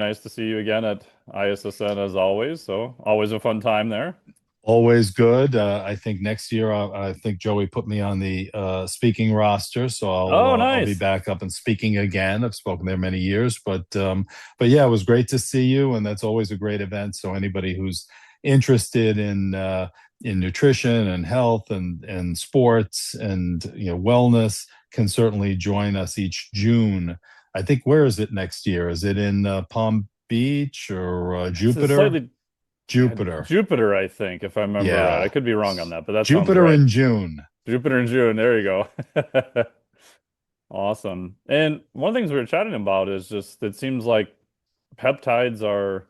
Nice to see you again at ISSN as always. So always a fun time there. Always good. I think next year, I think Joey put me on the speaking roster, so Oh, I'll be nice. back up and speaking again. I've spoken there many years, but yeah, it was great to see you, and that's always a great event. So anybody who's interested in nutrition and health and sports and wellness can certainly join us each June. I think, where is it next year? Is it in Palm Beach or It's Jupiter? slightly Jupiter. Jupiter, I think, if I remember right. I Yeah. could be wrong on that, but that sounds Jupiter right. in June. Jupiter in June. There you go. Awesome. And one of the things we were chatting about is just it seems like peptides are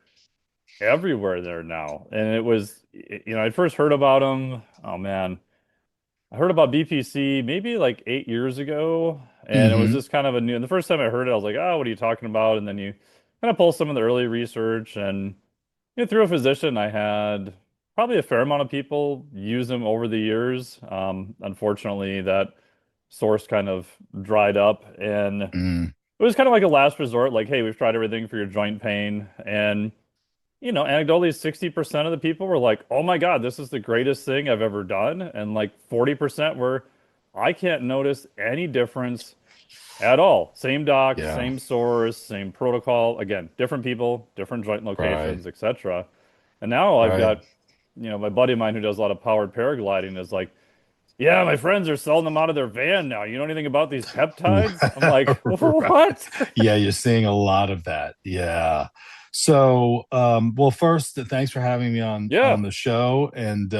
everywhere there now. And it was, I first heard about them. Oh man, I heard about BPC maybe like 8 years ago, and it was Hmm. just kind of a new. And the first time I heard it, I was like, "Oh, what are you talking about?" And then you kind of pull some of the early research, and through a physician, I had probably a fair amount of people use them over the years. Unfortunately, that source kind of dried up, and it Mm. was kind of like a last resort. Like, hey, we've tried everything for your joint pain, and anecdotally, 60% of the people were like, "Oh my God, this is the greatest thing I've ever done." And like 40% were, "I can't notice any difference at all." Same doc, Yeah. same source, same protocol. Again, different people, different joint Right. locations, etc. And now I've Right. got, my buddy of mine who does a lot of powered paragliding is like, "Yeah, my friends are selling them out of their van now. You know anything about these peptides?" I'm like, Right. "What?" Yeah, you're seeing a lot of that. Yeah. So, well, first, thanks for having me on Yeah. the show. And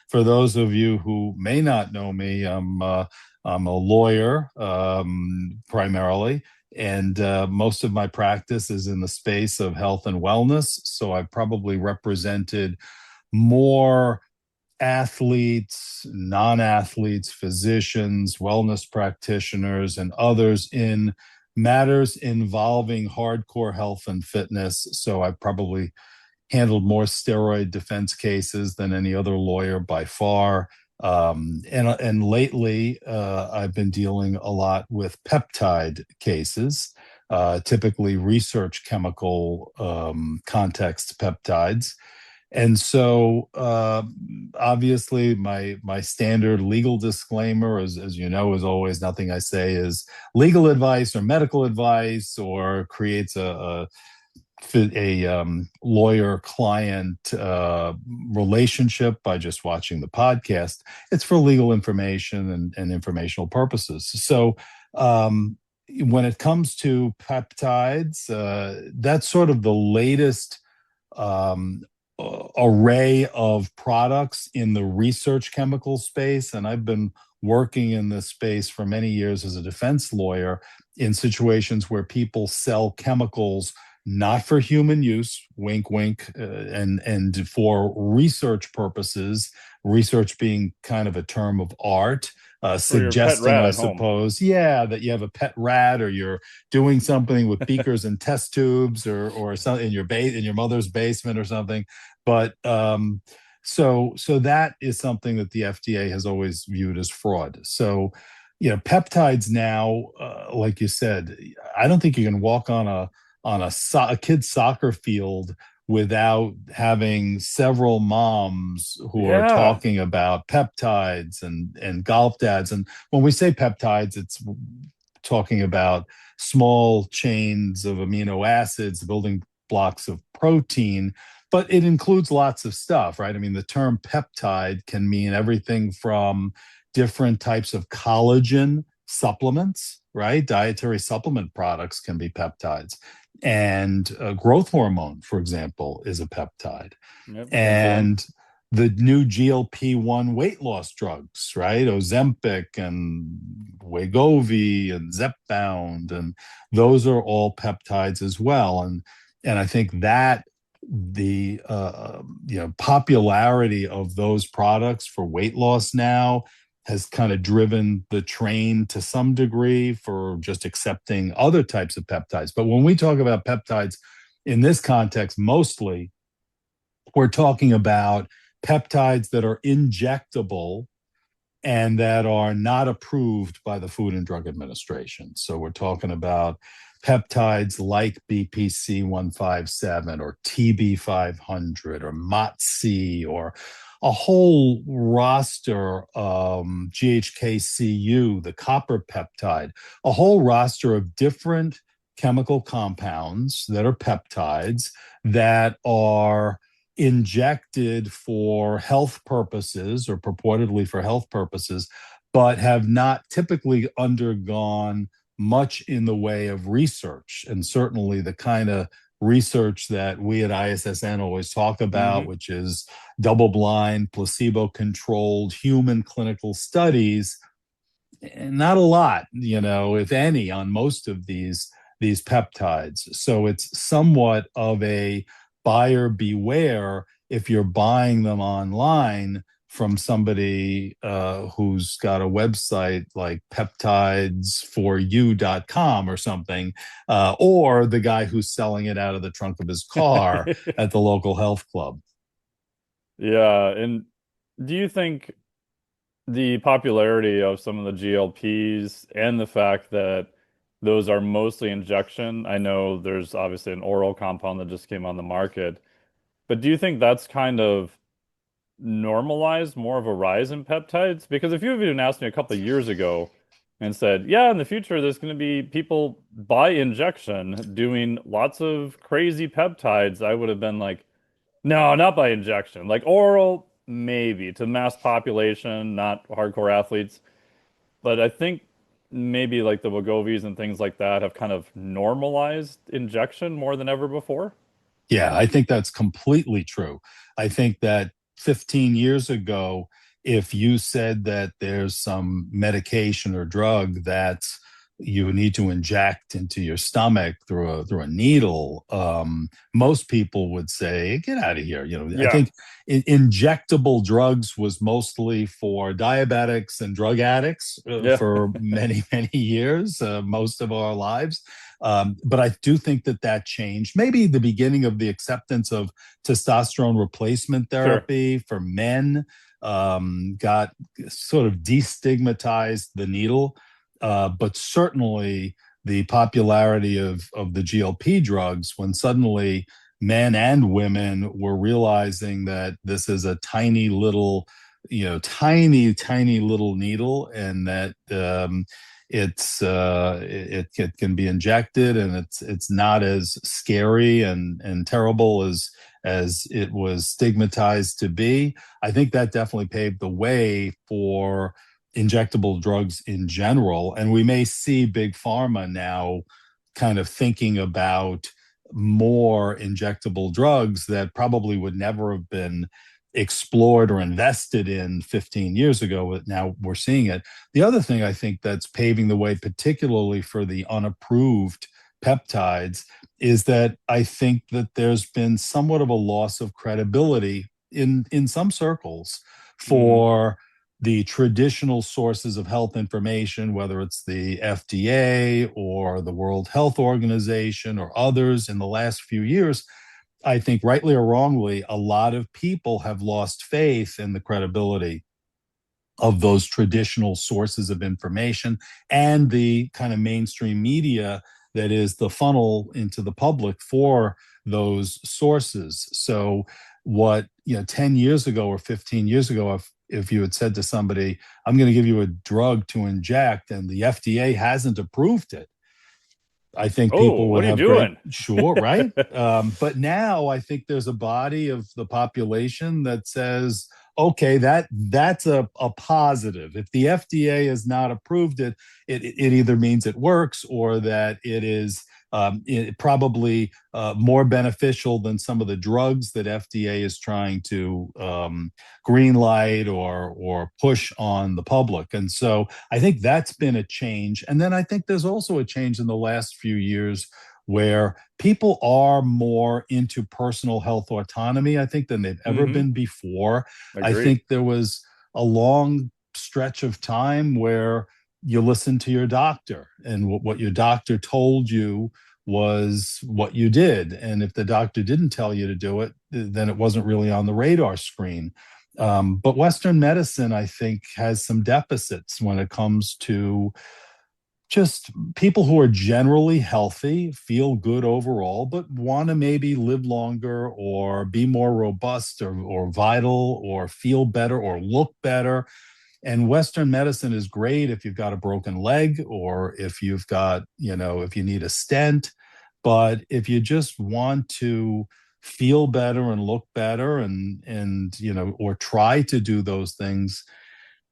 for those of you who may not know me, I'm a lawyer primarily, and most of my practice is in the space of health and wellness. So I've probably represented more athletes, non athletes, physicians, wellness practitioners, and others in matters involving hardcore health and fitness. So I probably handled more steroid defense cases than any other lawyer by far. And lately, I've been dealing a lot with peptide cases, typically research chemical context peptides. And so, obviously, my standard legal disclaimer, as you know, is always nothing I say is legal advice or medical advice or creates a lawyer-client relationship by just watching the podcast. It's for legal information and informational purposes. So, when it comes to peptides, that's sort of the latest um, array of products in the research chemical space. And I've been working in this space for many years as a defense lawyer in situations where people sell chemicals not for human use, wink, wink, and for research purposes, research being kind of a term of art, For your pet suggesting, rat I at home. suppose, yeah, that you have a pet rat or you're doing something with beakers and test tubes or something in in your mother's basement or something. But so that is something that the FDA has always viewed as fraud. So, peptides now, like you said, I don't think you can walk on a kid's soccer field without having several moms who are Yeah. talking about peptides and golf dads. And when we say peptides, it's talking about small chains of amino acids, building blocks of protein, but it includes lots of stuff, right? I mean, the term peptide can mean everything from different types of collagen supplements, right? Dietary supplement products can be peptides. And growth hormone, for example, is a peptide. Yep. Insulin. And the new GLP-1 weight loss drugs, right? Ozempic and Wegovy and Zepbound, and those are all peptides as well. And I think that the popularity of those products for weight loss now has kind of driven the train to some degree for just accepting other types of peptides. But when we talk about peptides in this context, mostly we're talking about peptides that are injectable and that are not approved by the Food and Drug Administration. So we're talking about peptides like BPC-157 or TB-500 or MOTS or a whole roster, GHK-Cu, the copper peptide, a whole roster of different chemical compounds that are peptides that are injected for health purposes or purportedly for health purposes, but have not typically undergone much in the way of research. And certainly the kind of research that we at ISSN always talk about, Hmm. which is double blind, placebo controlled human clinical studies, not a lot, if any, on most of these peptides. So it's somewhat of a buyer beware if you're buying them online from somebody who's got a website like peptides4u.com or something, or the guy who's selling it out of the trunk of his car at the local health club. Yeah, and do you think the popularity of some of the GLPs and the fact that those are mostly injection, I know there's obviously an oral compound that just came on the market, but do you think that's kind of normalized more of a rise in peptides? Because if you had even asked me a couple of years ago and said, yeah, in the future, there's going to be people by injection doing lots of crazy peptides, I would have been like, no, not by injection. Like oral, maybe to mass population, not hardcore athletes. But I think maybe like the Wegovy's and things like that have kind of normalized injection more than ever before. Yeah, I think that's completely true. I think that 15 years ago, if you said that there's some medication or drug that you need to inject into your stomach through a needle, most people would say, "Get out of here." I Yeah, think injectable drugs was mostly for diabetics and drug addicts yeah, for many many years, most of our lives. But I do think that that changed. Maybe the beginning of the acceptance of testosterone replacement sure. therapy for men got sort of destigmatized the needle. But certainly the popularity of the GLP drugs, when suddenly men and women were realizing that this is a tiny little, tiny little needle, and that it can be injected, and it's not as scary and terrible as it was stigmatized to be. I think that definitely paved the way for injectable drugs in general. And we may see big pharma now kind of thinking about more injectable drugs that probably would never have been explored or invested in 15 years ago, but now we're seeing it. The other thing I think that's paving the way, particularly for the unapproved peptides, is that I think that there's been somewhat of a loss of credibility in some circles Hmm. for the traditional sources of health information, whether it's the FDA or the World Health Organization or others in the last few years. I think, rightly or wrongly, a lot of people have lost faith in the credibility of those traditional sources of information and the kind of mainstream media that is the funnel into the public for those sources. So what 10 years ago or 15 years ago, if you had said to somebody, I'm going to give you a drug to inject and the FDA hasn't approved it, I think Oh, people would what are you have great, doing? sure, right? But now I think there's a body of the population that says, okay, that's a positive. If the FDA has not approved it, it either means it works or that it is probably more beneficial than some of the drugs that FDA is trying to green light or push on the public. And so I think that's been a change. And then I think there's also a change in the last few years where people are more into personal health autonomy, I think, than they've ever Hmm. been before. I Agreed. think there was a long stretch of time where you listened to your doctor, and what your doctor told you was what you did. And if the doctor didn't tell you to do it, then it wasn't really on the radar screen. But Western medicine, I think, has some deficits when it comes to just people who are generally healthy, feel good overall, but want to maybe live longer or be more robust or vital or feel better or look better. And Western medicine is great if you've got a broken leg or if you've got, if you need a stent. But if you just want to feel better and look better or try to do those things,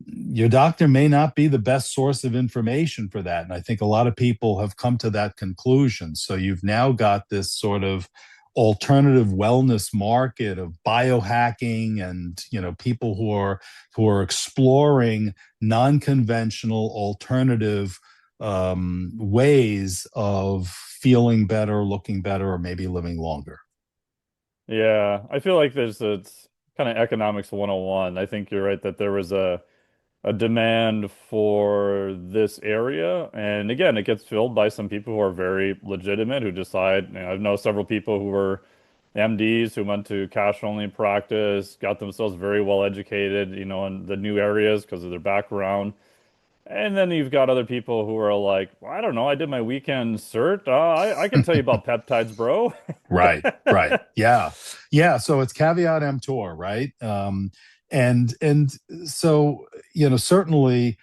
your doctor may not be the best source of information for that. And I think a lot of people have come to that conclusion. So you've now got this sort of alternative wellness market of biohacking and people who are exploring non-conventional alternative ways of feeling better, looking better, or maybe living longer. Yeah, I feel like it's kind of economics 101. I think you're right that there was a demand for this area. And again, it gets filled by some people who are very legitimate who decide, I know several people who were MDs who went to cash only practice, got themselves very well educated, in the new areas because of their background. And then you've got other people who are like, well, I don't know, I did my weekend cert. I can tell you about peptides, bro. Right, right. Yeah. Yeah. So it's caveat emptor, right? And so, certainly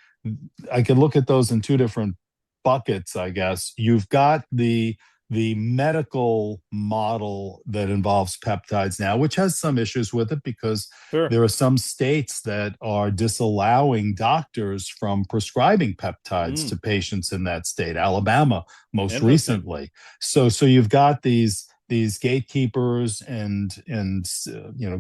I can look at those in two different buckets, I guess. You've got the medical model that involves peptides now, which has some issues with it because Sure. there are some states that are disallowing doctors from prescribing peptides Mm, to patients in that state, Alabama most interesting. recently. So you've got these gatekeepers and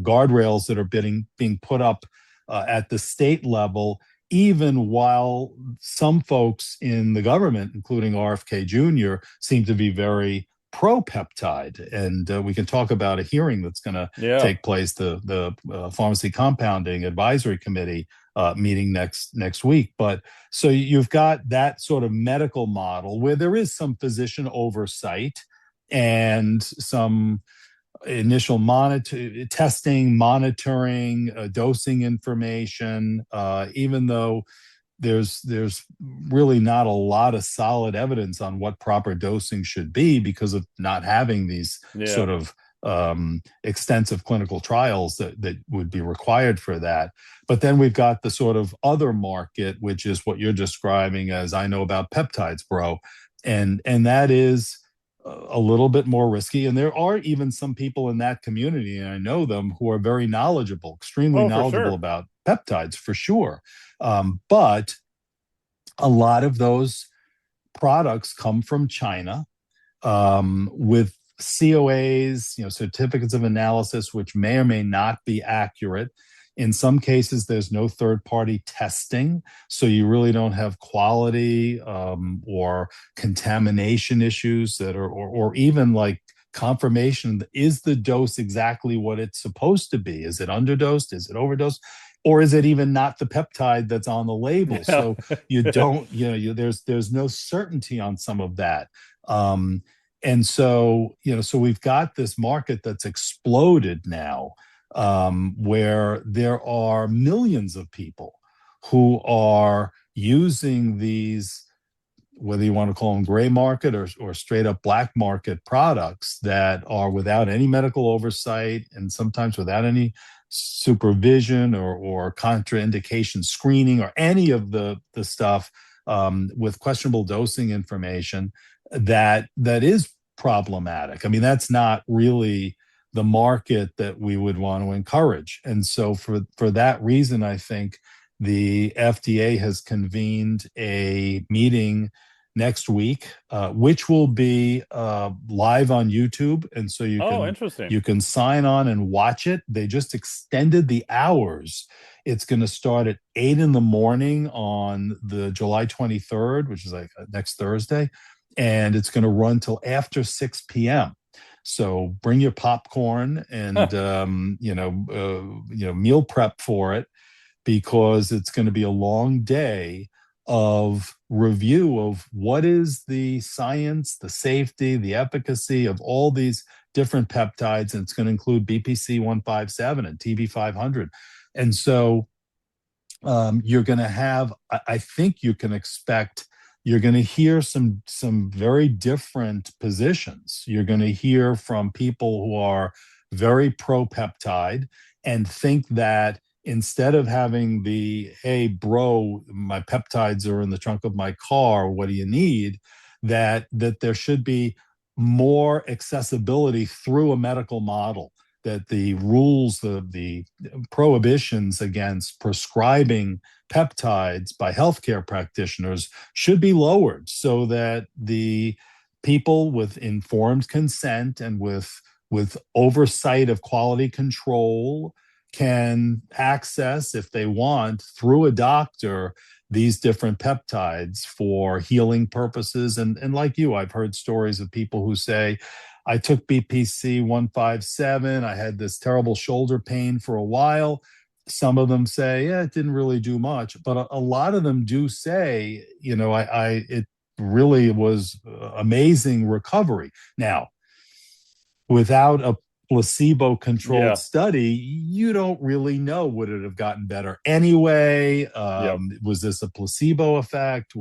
guardrails that are being put up at the state level, even while some folks in the government, including RFK Jr., seem to be very pro peptide. And we can talk about a hearing that's going to Yeah. take place, the Pharmacy Compounding Advisory Committee meeting next week. But so you've got that sort of medical model where there is some physician oversight and some initial testing, monitoring, dosing information, even though there's really not a lot of solid evidence on what proper dosing should be because of not having these Yeah. sort of extensive clinical trials that would be required for that. But then we've got the sort of other market, which is what you're describing as I know about peptides, bro. And that is a little bit more risky. And there are even some people in that community, and I know them, who are very knowledgeable, extremely Oh, for knowledgeable sure. about peptides for sure. But a lot of those products come from China with COAs, certificates of analysis, which may or may not be accurate. In some cases, there's no third party testing. So you really don't have quality or contamination issues or even like confirmation. Is the dose exactly what it's supposed to be? Is it underdosed? Is it overdosed? Or is it even not the peptide that's on the label? Yeah. So you don't, there's no certainty on some of that. Um, and so we've got this market that's exploded now, where there are millions of people who are using these, whether you want to call them gray market or straight up black market products that are without any medical oversight and sometimes without any supervision or contraindication screening or any of the stuff, with questionable dosing information that is problematic. I mean, that's not really the market that we would want to encourage. And so for that reason, I think the FDA has convened a meeting next week, which will be live on YouTube, and so you Oh, can interesting. you can sign on and watch it. They just extended the hours. It's going to start at 8 in the morning on the July 23rd, which is like next Thursday, and it's going to run till after 6 p.m. So bring your popcorn and meal prep for it because it's going to be a long day of review of what is the science, the safety, the efficacy of all these different peptides. And it's going to include BPC-157 and TB-500. And so you're going to have, I think you can expect you're going to hear some very different positions. You're going to hear from people who are very pro peptide and think that instead of having the, hey bro, my peptides are in the trunk of my car, what do you need, that there should be more accessibility through a medical model, that the rules, the prohibitions against prescribing peptides by healthcare practitioners should be lowered so that the people with informed consent and with oversight of quality control can access, if they want, through a doctor, these different peptides for healing purposes. And like you, I've heard stories of people who say, I took BPC-157. I had this terrible shoulder pain for a while. Some of them say, yeah, it didn't really do much. But a lot of them do say, it really was amazing recovery. Now, without a placebo controlled Yeah. study, you don't really know, would it have gotten better anyway? Yep. Was this a placebo effect? So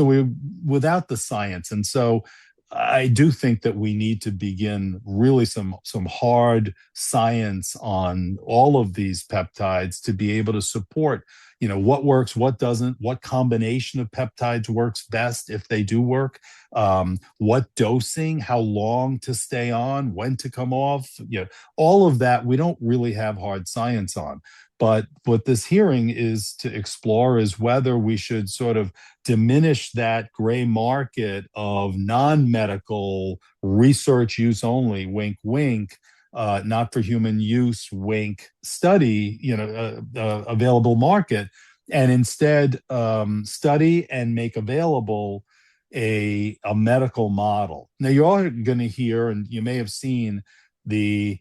we, without the science. And so I do think that we need to begin really some hard science on all of these peptides to be able to support, what works, what doesn't, what combination of peptides works best if they do work, what dosing, how long to stay on, when to come off, all of that we don't really have hard science on. But what this hearing is to explore is whether we should sort of diminish that gray market of non-medical research use only, wink, wink, not for human use, wink, study, available market, and instead study and make available a medical model. Now, you're all going to hear, and you may have seen, the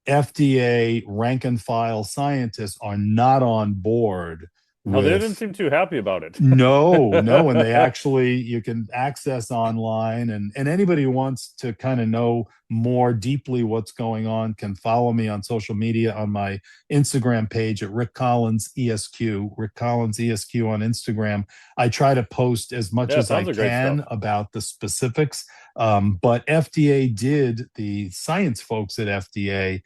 FDA rank and file scientists are not on board No, they didn't with. seem too happy about it. No, no, and they actually, you can access online, and anybody who wants to kind of know more deeply what's going on can follow me on social media on my Instagram page at Rick Collins ESQ, Rick Collins ESQ on Instagram. I try to post as much Yeah, as I tons of great stuff. can about the specifics. But the science folks at FDA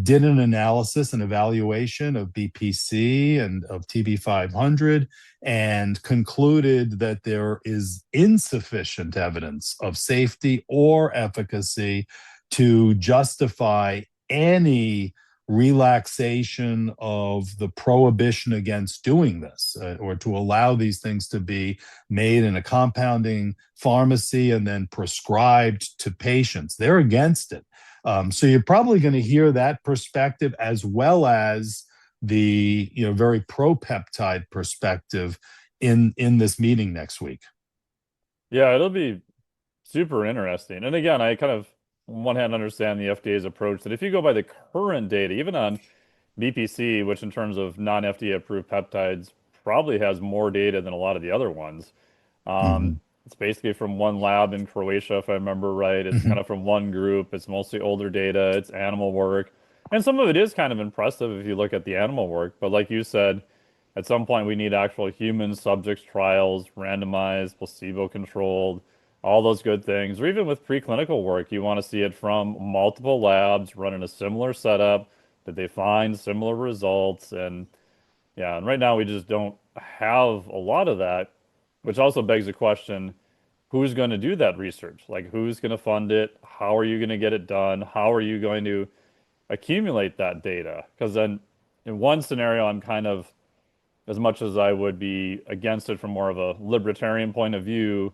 did an analysis and evaluation of BPC and of TB-500 and concluded that there is insufficient evidence of safety or efficacy to justify any relaxation of the prohibition against doing this, or to allow these things to be made in a compounding pharmacy and then prescribed to patients. They're against it. So you're probably going to hear that perspective as well as the very pro-peptide perspective in this meeting next week. Yeah, it'll be super interesting. And again, I kind of, on one hand, understand the FDA's approach that if you go by the current data, even on BPC, which in terms of non-FDA approved peptides probably has more data than a lot of the other ones. Um, Mhm. it's basically from one lab in Croatia, if I remember right. It's kind Mhm. of from one group. It's mostly older data. It's animal work. And some of it is kind of impressive if you look at the animal work. But like you said, at some point we need actual human subjects trials, randomized, placebo-controlled, all those good things. Or even with preclinical work, you want to see it from multiple labs running a similar setup. Did they find similar results? And yeah, and right now we just don't have a lot of that, which also begs the question, who's going to do that research? Like, who's going to fund it? How are you going to get it done? How are you going to accumulate that data? Because then in one scenario, I'm kind of, as much as I would be against it from more of a libertarian point of view,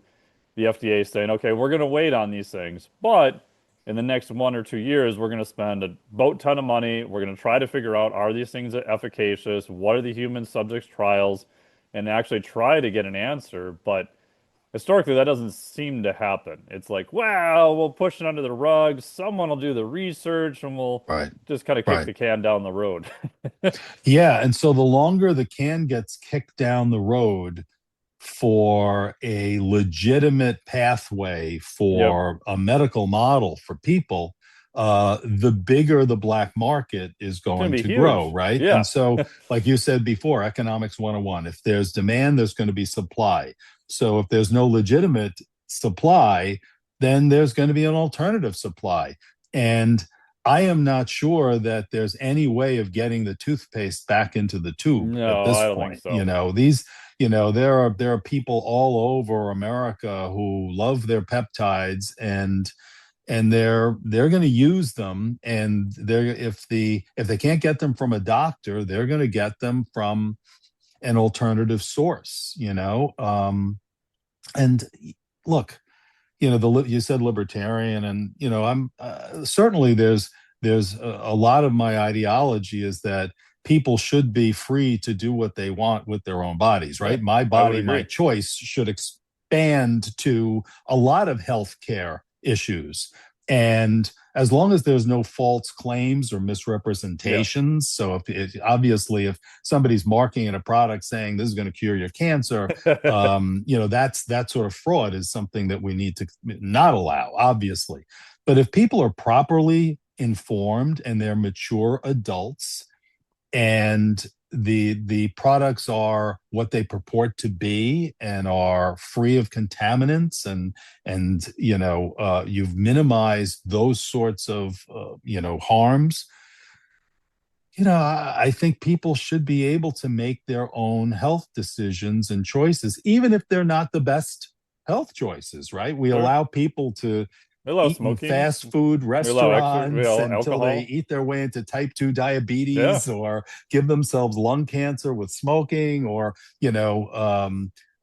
the FDA is saying, okay, we're going to wait on these things, but in the next 1 or 2 years, we're going to spend a boat ton of money. We're going to try to figure out, are these things efficacious? What are the human subjects trials? And actually try to get an answer. But historically, that doesn't seem to happen. It's like, well, we'll push it under the rug. Someone will do the research and we'll Right, just kind of kick right. the can down the road. Yeah, and so the longer the can gets kicked down the road for a legitimate pathway Yep. for a medical model for people, the bigger the black market is It's going going to be to grow, huge. right? And Yeah. so, like you said before, economics 101, if there's demand, there's going to be supply. So if there's no legitimate supply, then there's going to be an alternative supply. And I am not sure that there's any way of getting the toothpaste back into the tube at No, this I don't think point. so. There are people all over America who love their peptides, and they're going to use them, and they're if they can't get them from a doctor, they're going to get them from an alternative source, and look, you said libertarian, and I'm certainly there's a lot of my ideology is that people should be free to do what they want with their own bodies, Yeah, right? My I would body, my agree. choice should expand to a lot of healthcare issues. And as long as there's no false claims or Yeah. misrepresentations, so obviously if somebody's marketing a product saying this is going to cure your cancer, that's that sort of fraud is something that we need to not allow, obviously. But if people are properly informed and they're mature adults, and the products are what they purport to be and are free of contaminants, and you've minimized those sorts of harms, I think people should be able to make their own health decisions and choices, even if they're not the best health choices, right? We Sure. allow people to We allow eat in smoking. fast food We restaurants allow until they alcohol. eat their way into type 2 Yeah. diabetes, or give themselves lung cancer with smoking, or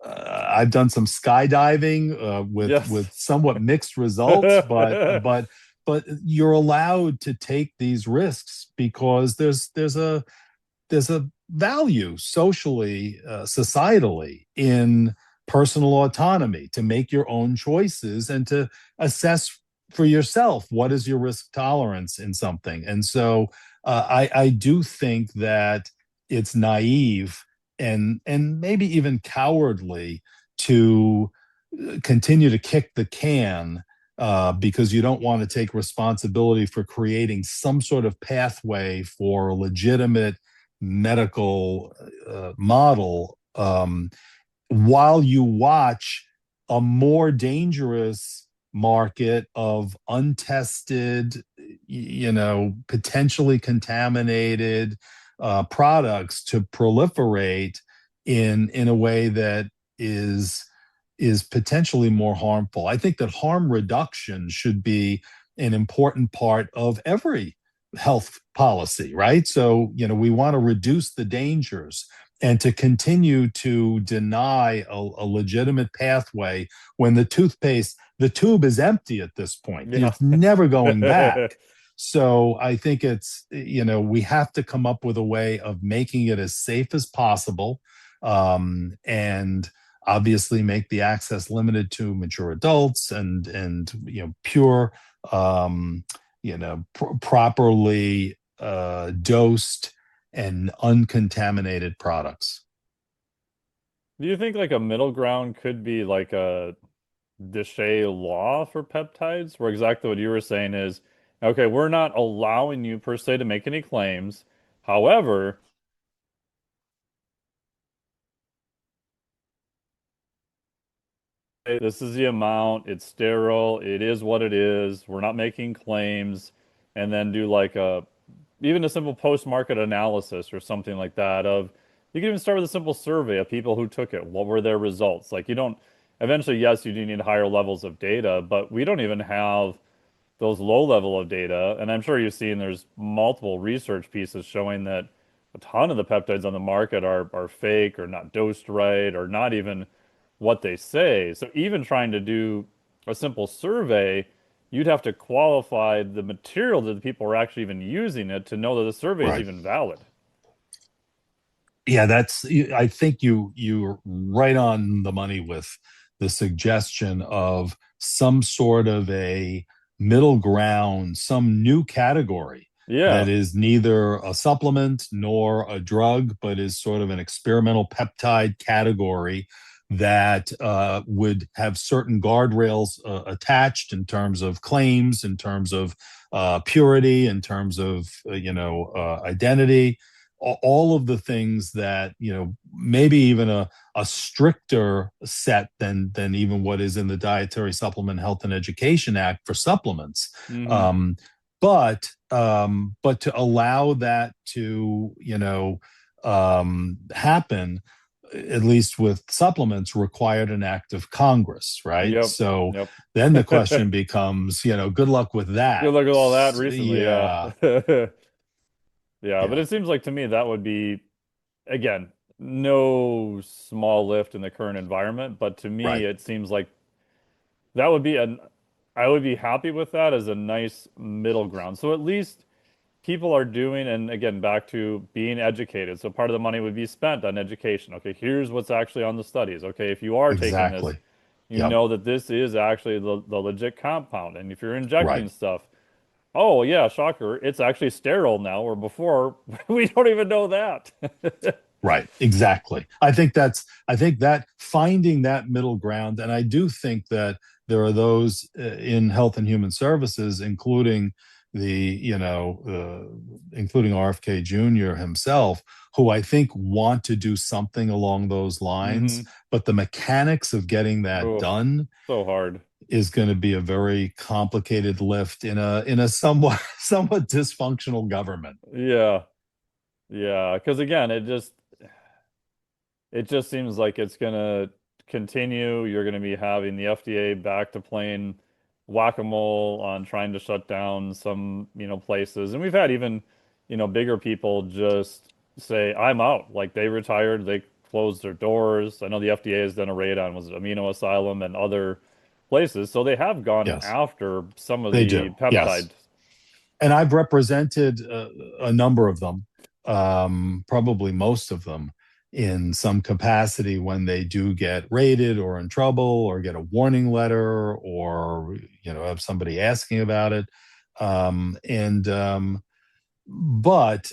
I've done some skydiving with Yes. somewhat mixed results, but you're allowed to take these risks because there's a value socially, societally, in personal autonomy to make your own choices and to assess for yourself what is your risk tolerance in something. And so I do think that it's naive and maybe even cowardly to continue to kick the can because you don't want to take responsibility for creating some sort of pathway for a legitimate medical model, while you watch a more dangerous market of untested, potentially contaminated products to proliferate in a way that is is potentially more harmful. I think that harm reduction should be an important part of every health policy, right? So, we want to reduce the dangers and to continue to deny a legitimate pathway when the tube is empty at this point. Yeah. It's never going back. So I think we have to come up with a way of making it as safe as possible, and obviously make the access limited to mature adults and pure, properly dosed and uncontaminated products. Do you think like a middle ground could be like a Deshay law for peptides, where exactly what you were saying is, okay, we're not allowing you per se to make any claims. However, this is the amount, it's sterile, it is what it is. We're not making claims, and then do like a even a simple post-market analysis or something like that of you can even start with a simple survey of people who took it. What were their results? Like you don't eventually, yes, you do need higher levels of data, but we don't even have those low level of data. And I'm sure you've seen there's multiple research pieces showing that a ton of the peptides on the market are fake or not dosed right or not even what they say. So even trying to do a simple survey, you'd have to qualify the material that the people are actually even using it to know that the survey is Right. even valid. Yeah, I think you're right on the money with the suggestion of some sort of a middle ground, some new category that Yeah. is neither a supplement nor a drug, but is sort of an experimental peptide category that would have certain guardrails attached in terms of claims, in terms of purity, in terms of identity, all of the things that maybe even a stricter set than even what is in the Dietary Supplement Health and Education Act for supplements. Hmm. Um, but to allow that to happen, at least with supplements, required an act of Congress, right? Yep. So Yep. then the question becomes, good luck with Good that. look at all that recently, yeah. Yeah, Yeah, but yeah, it seems like to me that would be, again, no small lift in the current environment, but to me right, it seems like that would be I would be happy with that as a nice middle ground. So at least people are doing, and again, back to being educated. So part of the money would be spent on education. Okay, here's what's actually on the studies. Okay, if you are taking this, exactly. you Yep, know that this is actually the legit compound. And if you're right. injecting stuff, oh yeah, shocker, it's actually sterile now, where before we don't even know that. Right, exactly. I think that finding that middle ground, and I do think that there are those in health and human services, including including RFK Jr. himself, who I think want to do something along those lines, Hmm. but the mechanics of getting that Oh, done so hard. is going to be a very complicated lift in a somewhat somewhat dysfunctional government. Yeah, yeah. Because again, it just seems like it's gonna continue. You're gonna be having the FDA back to playing whack-a-mole on trying to shut down some, places. And we've had even, bigger people just say, I'm out. Like they retired, they closed their doors. I know the FDA has done a raid on was it Amino Asylum and other places. So they have gone Yes, after some of they the do. Yes. peptides. And I've represented a number of them, probably most of them, in some capacity when they do get raided or in trouble or get a warning letter or have somebody asking about it. But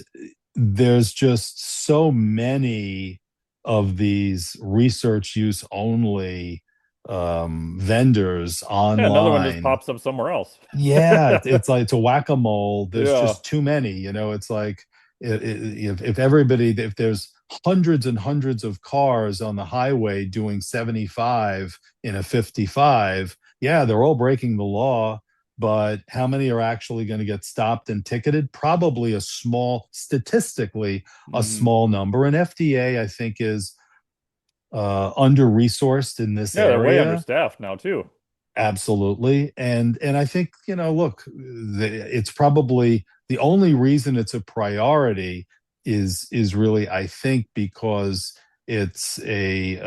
there's just so many of these research use only vendors Yeah, another one just online. pops up somewhere else. Yeah, it's like it's a whack-a-mole. There's Yeah. just too many. It's like if everybody, if there's hundreds and hundreds of cars on the highway doing 75 in a 55, yeah, they're all breaking the law, but how many are actually going to get stopped and ticketed? Probably statistically, a Hmm. small number. And FDA, I think, is under-resourced in this Yeah, they're way area. understaffed now too. Absolutely. And I think, look, it's probably the only reason it's a priority is really, I think, because it's a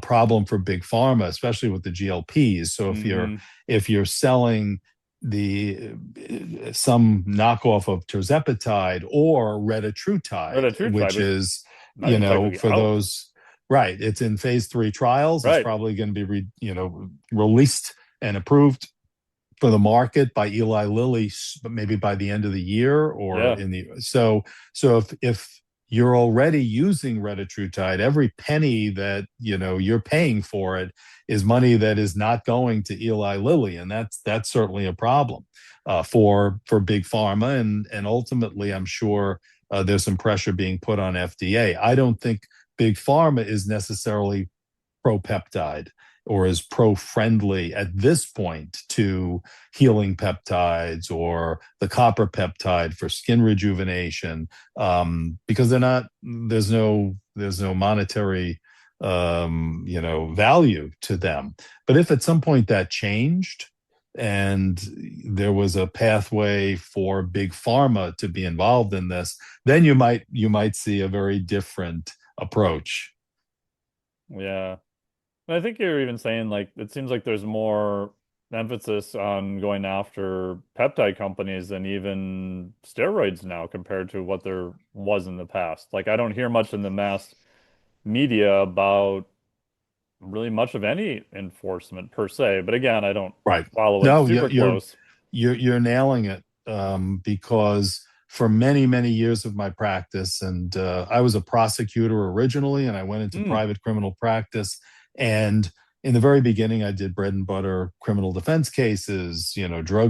problem for big pharma, especially with the GLPs. So Hmm. if you're selling the some knockoff of tirzepatide or retatrutide, Retatrutide, which which is, not even technically for out. those. Right. It's in phase 3 trials. It's Right. probably going to be, released and approved for the market by Eli Lilly, but maybe by the end of the year or Yeah. in the so if you're already using retatrutide, every penny that you're paying for it is money that is not going to Eli Lilly, and that's certainly a problem for big pharma, and ultimately, I'm sure there's some pressure being put on FDA. I don't think big pharma is necessarily pro peptide or is pro friendly at this point to healing peptides or the copper peptide for skin rejuvenation, because there's no monetary value to them. But if at some point that changed and there was a pathway for big pharma to be involved in this, then you might see a very different approach. Yeah. And I think you're even saying like it seems like there's more emphasis on going after peptide companies than even steroids now compared to what there was in the past. Like I don't hear much in the mass media about really much of any enforcement per se. But again, I don't Right. follow it No, super close. you're nailing it, because for many many years of my practice, and I was a prosecutor originally, and I went into Hmm. private criminal practice, And in the very beginning, I did bread and butter criminal defense cases,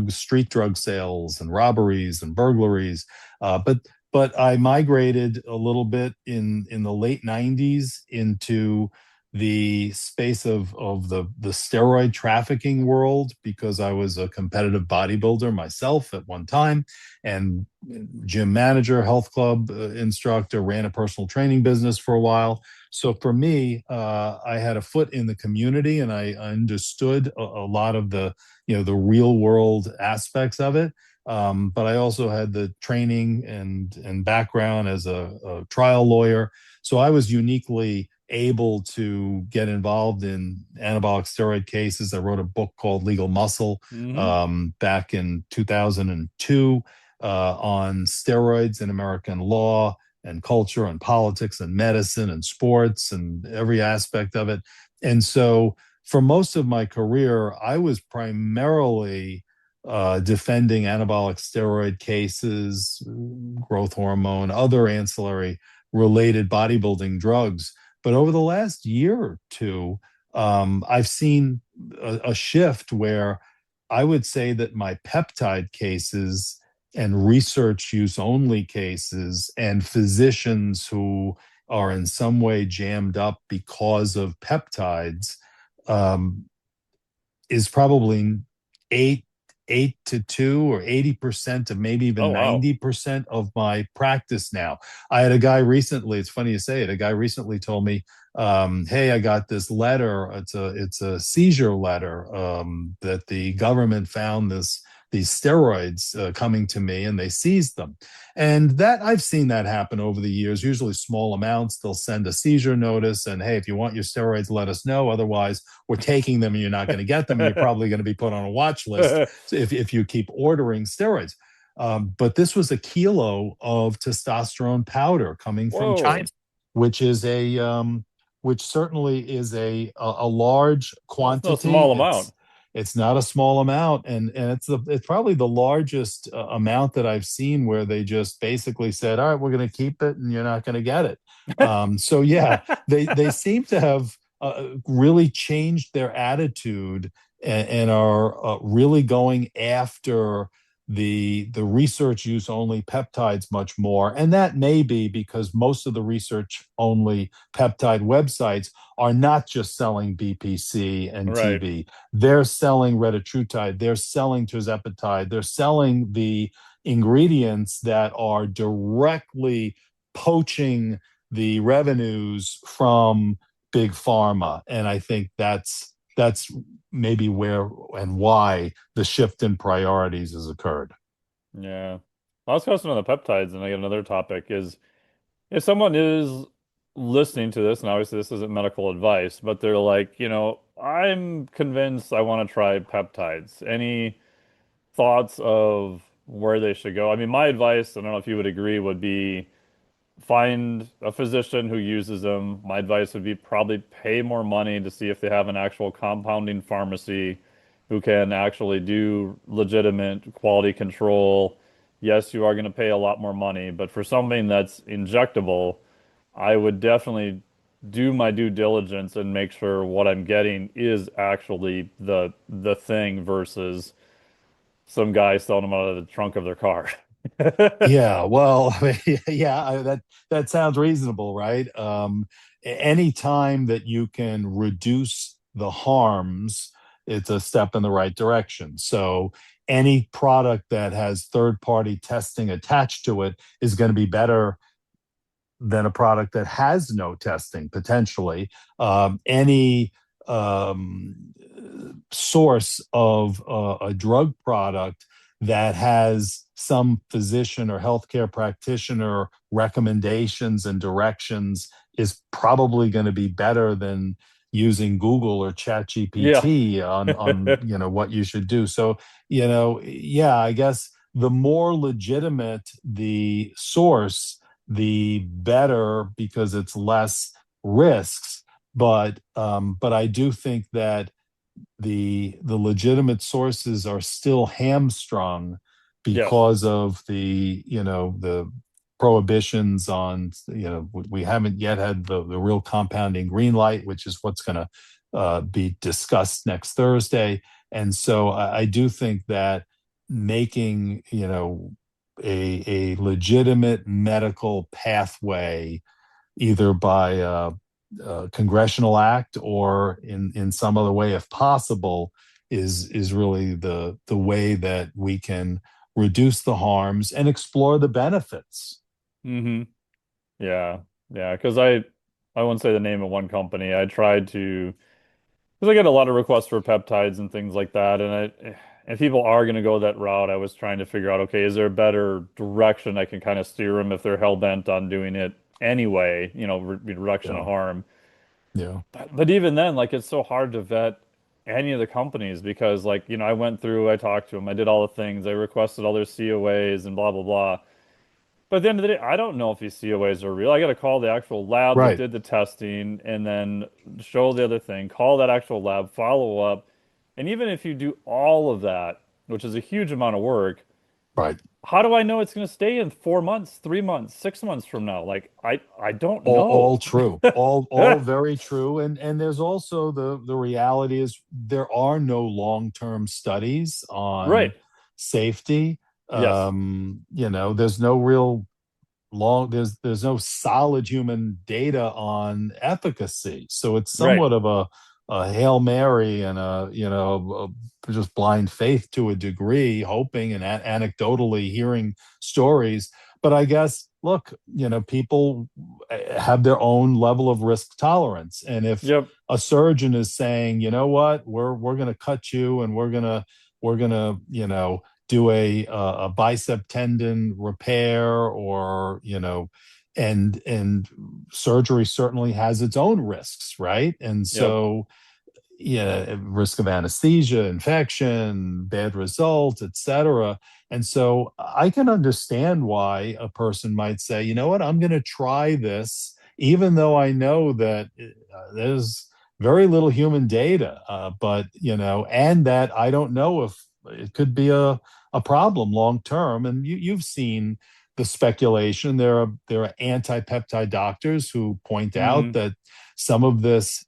street drug sales and robberies and burglaries. But I migrated a little bit in the late '90s into the space of the steroid trafficking world because I was a competitive bodybuilder myself at one time, and gym manager, health club instructor, ran a personal training business for a while. So for me, I had a foot in the community, and I understood a lot of the real world aspects of it. But I also had the training and background as a trial lawyer, so I was uniquely able to get involved in anabolic steroid cases. I wrote a book called Legal Muscle Hmm. back in 2002 on steroids in American law and culture and politics and medicine and sports and every aspect of it. And so for most of my career, I was primarily defending anabolic steroid cases, growth hormone, other ancillary related bodybuilding drugs. But over the last year or two, I've seen a shift where I would say that my peptide cases and research use only cases and physicians who are in some way jammed up because of peptides um, is probably eight 8 to 2 or 80% of maybe Oh, even wow. 90% of my practice now. I had a guy recently, it's funny you say it, a guy recently told me, hey, I got this letter. It's a seizure letter that the government found these steroids coming to me and they seized them. And that I've seen that happen over the years, usually small amounts. They'll send a seizure notice and, hey, if you want your steroids, let us know. Otherwise, we're taking them and you're not going to get them. And you're probably going to be put on a watch list if you keep ordering steroids. But this was a kilo of testosterone powder coming from China, Whoa. which is which certainly is a large That's no quantity. small It's amount. it's not a small amount, and it's probably the largest amount that I've seen where they just basically said, "All right, we're going to keep it, and you're not going to get it." So yeah, they seem to have really changed their attitude and are really going after the research use only peptides much more. And that may be because most of the research only peptide websites are not just selling BPC and Right. TB. They're selling retatrutide, they're selling tirzepatide, they're selling the ingredients that are directly poaching the revenues from big pharma. And I think that's maybe where and why the shift in priorities has occurred. Yeah. Last question on the peptides, and I get another topic is if someone is listening to this, and obviously this isn't medical advice, but they're like, I'm convinced I want to try peptides. Any thoughts of where they should go? I mean, my advice, I don't know if you would agree, would be find a physician who uses them. My advice would be probably pay more money to see if they have an actual compounding pharmacy who can actually do legitimate quality control. Yes, you are going to pay a lot more money, but for something that's injectable, I would definitely do my due diligence and make sure what I'm getting is actually the thing versus some guy selling them out of the trunk of their car. Yeah, well, yeah, that sounds reasonable, right? Any time that you can reduce the harms, it's a step in the right direction. So any product that has third-party testing attached to it is going to be better than a product that has no testing potentially. Any um, source of a drug product that has some physician or healthcare practitioner recommendations and directions is probably going to be better than using Google or Yeah. ChatGPT on what you should do. So yeah, I guess the more legitimate the source, the better because it's less risks. But I do think that the legitimate sources are still hamstrung Yes. because of the prohibitions on we haven't yet had the real compounding green light, which is what's going to be discussed next Thursday. And so I do think that making, a legitimate medical pathway, either by congressional act or in some other way, if possible, is really the way that we can reduce the harms and explore the benefits. Hmm. Yeah. Yeah. I won't say the name of one company. I tried to, because I get a lot of requests for peptides and things like that. And people are going to go that route. I was trying to figure out, okay, is there a better direction I can kind of steer them if they're hell bent on doing it anyway, reduction of Yeah, harm. yeah, But even then, like, it's so hard to vet any of the companies because, like, I talked to them, I did all the things, I requested all their COAs and blah, blah, blah. But at the end of the day, I don't know if these COAs are real. I got to call the actual lab that right, did the testing and then show the other thing, call that actual lab, follow up. And even if you do all of that, which is a huge amount of work, right. how do I know it's going to stay in 4 months, 3 months, 6 months from now? Like, I don't All know. true, all very true. And there's also the reality is there are no long-term studies Right. on safety. Yes. There's no real there's no solid human data on efficacy, so it's Right. somewhat of a Hail Mary and just blind faith to a degree, hoping and anecdotally hearing stories. But I guess, look, people have their own level of risk tolerance, and if Yep. a surgeon is saying, what, we're going to cut you, and we're going to do a bicep tendon repair, or and surgery certainly has its own risks, right? And Yep. so, yeah, risk of anesthesia, infection, bad results, etc. And so I can understand why a person might say, what, I'm going to try this, even though I know that there's very little human data, but and that I don't know if it could be a problem long term. And you've seen the speculation. There are anti-peptide doctors who point out Hmm. that some of this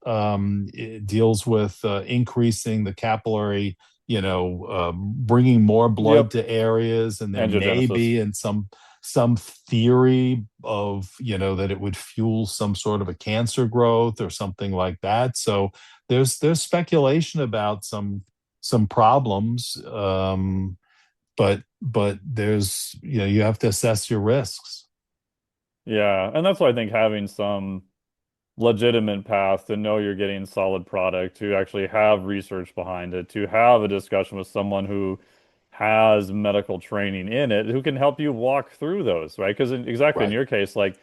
deals with increasing the capillary, bringing more blood Yep. to areas, and there may Angiogenesis. be in some theory of that it would fuel some sort of a cancer growth or something like that. So there's speculation about some problems, but there's you have to assess your risks. Yeah. And that's why I think having some legitimate path to know you're getting solid product, to actually have research behind it, to have a discussion with someone who has medical training in it, who can help you walk through those, right? Because exactly in Right. your case, like,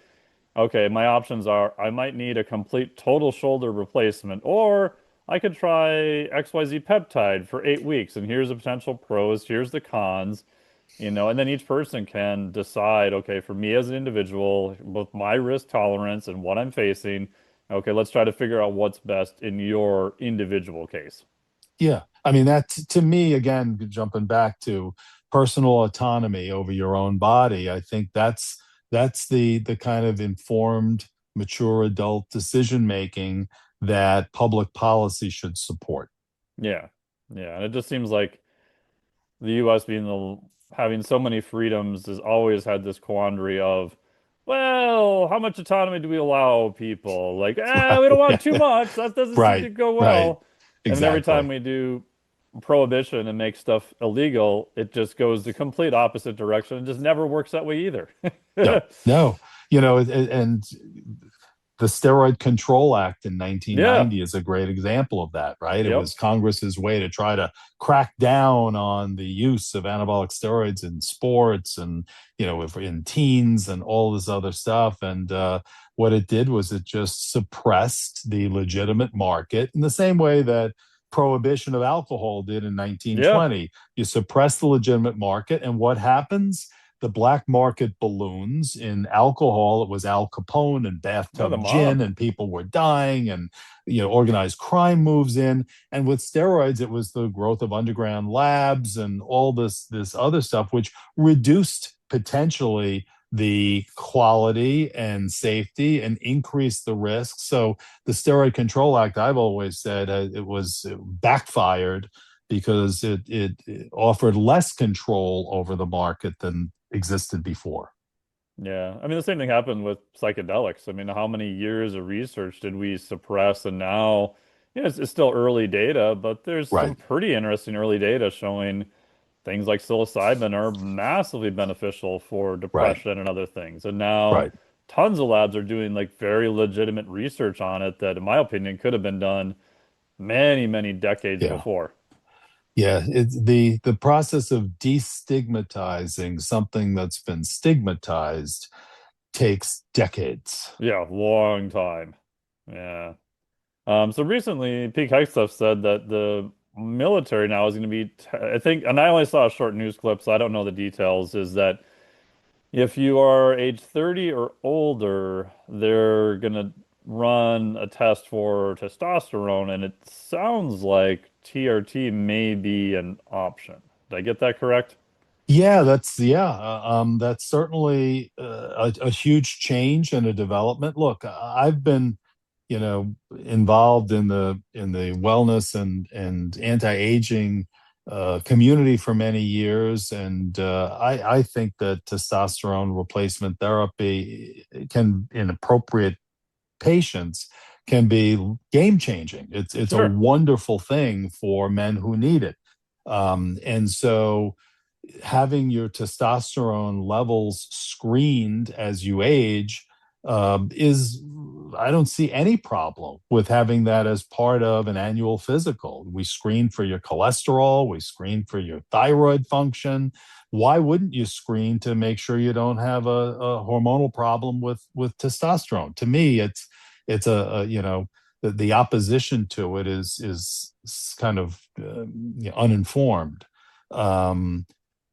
okay, my options are I might need a complete total shoulder replacement, or I could try XYZ peptide for 8 weeks, and here's the potential pros, here's the cons, and then each person can decide, okay, for me as an individual, both my risk tolerance and what I'm facing, okay, let's try to figure out what's best in your individual case. Yeah. I mean, that to me, again, jumping back to personal autonomy over your own body, I think that's the kind of informed, mature adult decision making that public policy should support. Yeah. Yeah. And it just seems like the US being having so many freedoms has always had this quandary of, well, how much autonomy do we allow people? Like, we don't want too much. That doesn't seem to Right, go right, well. And then every time exactly. we do prohibition and make stuff illegal, it just goes the complete opposite direction. It just never works that way either. No, no, and the Steroid Control Act in Yeah. 1990 is a great example of that, right? It Yep. was Congress's way to try to crack down on the use of anabolic steroids in sports, and in teens and all this other stuff. And what it did was it just suppressed the legitimate market in the same way that prohibition of alcohol did in Yeah. 1920. You suppress the legitimate market, and what happens? The black market balloons in alcohol. It was Al Capone and Yeah, the bathtub gin, mob. and people were dying, and organized crime moves in. And with steroids, it was the growth of underground labs and all this other stuff, which reduced potentially the quality and safety and increase the risk. So the Steroid Control Act, I've always said, it backfired because it offered less control over the market than existed before. Yeah. I mean, the same thing happened with psychedelics. I mean, how many years of research did we suppress? And now, it's still early data, but there's some Right, pretty interesting early data showing things like psilocybin are massively beneficial for right, depression and other things. And now right. tons of labs are doing like very legitimate research on it that, in my opinion, could have been done many, many decades Yeah. before. Yeah, it's the process of destigmatizing something that's been stigmatized takes decades. Yeah, long time. Yeah. So recently, Pete Hegseth said that the military now is going to be, I think, and I only saw a short news clip, so I don't know the details, is that if you are age 30 or older, they're going to run a test for testosterone, and it sounds like TRT may be an option. Did I get that correct? That's certainly a huge change and a development. Look, I've been, involved in the wellness and anti-aging community for many years, and I think that testosterone replacement therapy can, in appropriate patients, can be game changing. It's a Sure. wonderful thing for men who need it, and so having your testosterone levels screened as you age is, I don't see any problem with having that as part of an annual physical. We screen for your cholesterol, we screen for your thyroid function. Why wouldn't you screen to make sure you don't have a hormonal problem with testosterone? To me, it's the opposition to it is kind of uninformed. Um,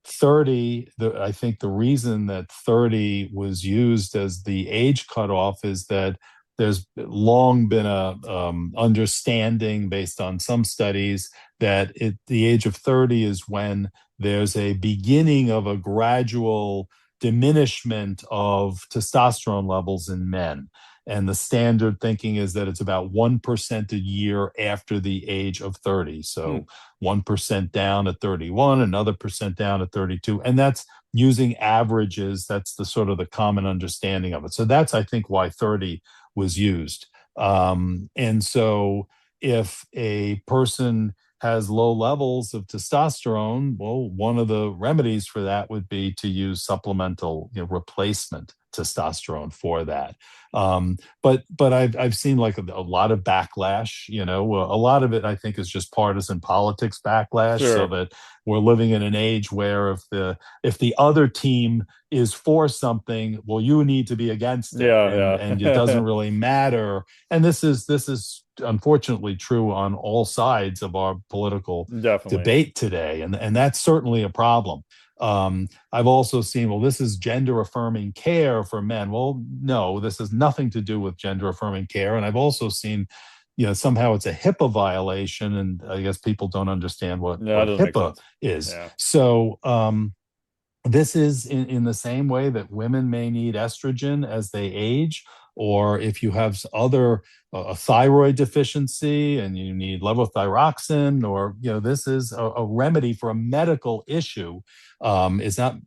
30, I think the reason that 30 was used as the age cutoff is that there's long been a understanding based on some studies that the age of 30 is when there's a beginning of a gradual diminishment of testosterone levels in men. And the standard thinking is that it's about 1% a year after the age of 30. Hmm. So 1% down at 31, another percent down at 32. And that's using averages. That's the sort of the common understanding of it. So that's, I think, why 30 was used. And so if a person has low levels of testosterone, well, one of the remedies for that would be to use supplemental, replacement testosterone for that. But I've seen like a lot of backlash. A lot of it I think is just partisan politics backlash, so Sure. that we're living in an age where if the other team is for something, well, you need to be against it, and it doesn't Yeah, really matter. And this is unfortunately true on all sides of our political yeah. Definitely. debate today, and that's certainly a problem. I've also seen, well, this is gender affirming care for men. Well, no, this has nothing to do with gender affirming care. And I've also seen, somehow it's a HIPAA violation, and I guess people don't understand what Yeah, that what doesn't make HIPAA sense. is. Yeah. So this is in the same way that women may need estrogen as they age, or if you have other a thyroid deficiency and you need levothyroxine, or this is a remedy for a medical issue. Is not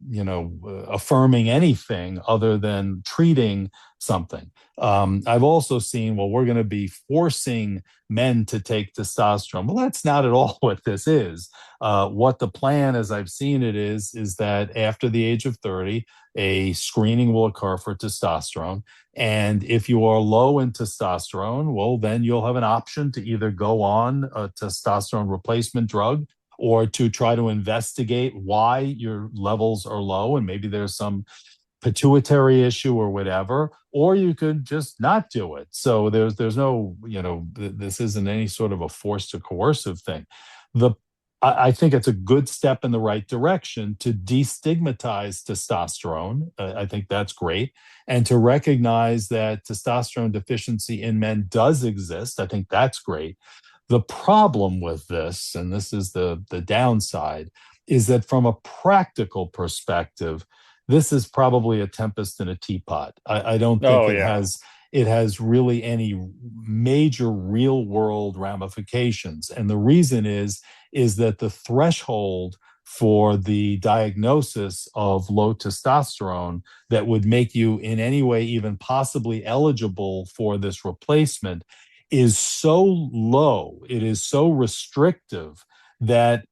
affirming anything other than treating something. I've also seen, well, we're going to be forcing men to take testosterone. Well, that's not at all what this is. What the plan, as I've seen it, is that after the age of 30, a screening will occur for testosterone. And if you are low in testosterone, well, then you'll have an option to either go on a testosterone replacement drug or to try to investigate why your levels are low. And maybe there's some pituitary issue or whatever, or you could just not do it. So there's no, this isn't any sort of a forced or coercive thing. The I think it's a good step in the right direction to destigmatize testosterone. I think that's great. And to recognize that testosterone deficiency in men does exist. I think that's great. The problem with this, and this is the downside, is that from a practical perspective, this is probably a tempest in a teapot. I don't think Oh it yeah. has really any major real world ramifications. And the reason is that the threshold for the diagnosis of low testosterone that would make you in any way even possibly eligible for this replacement is so low, it is so restrictive that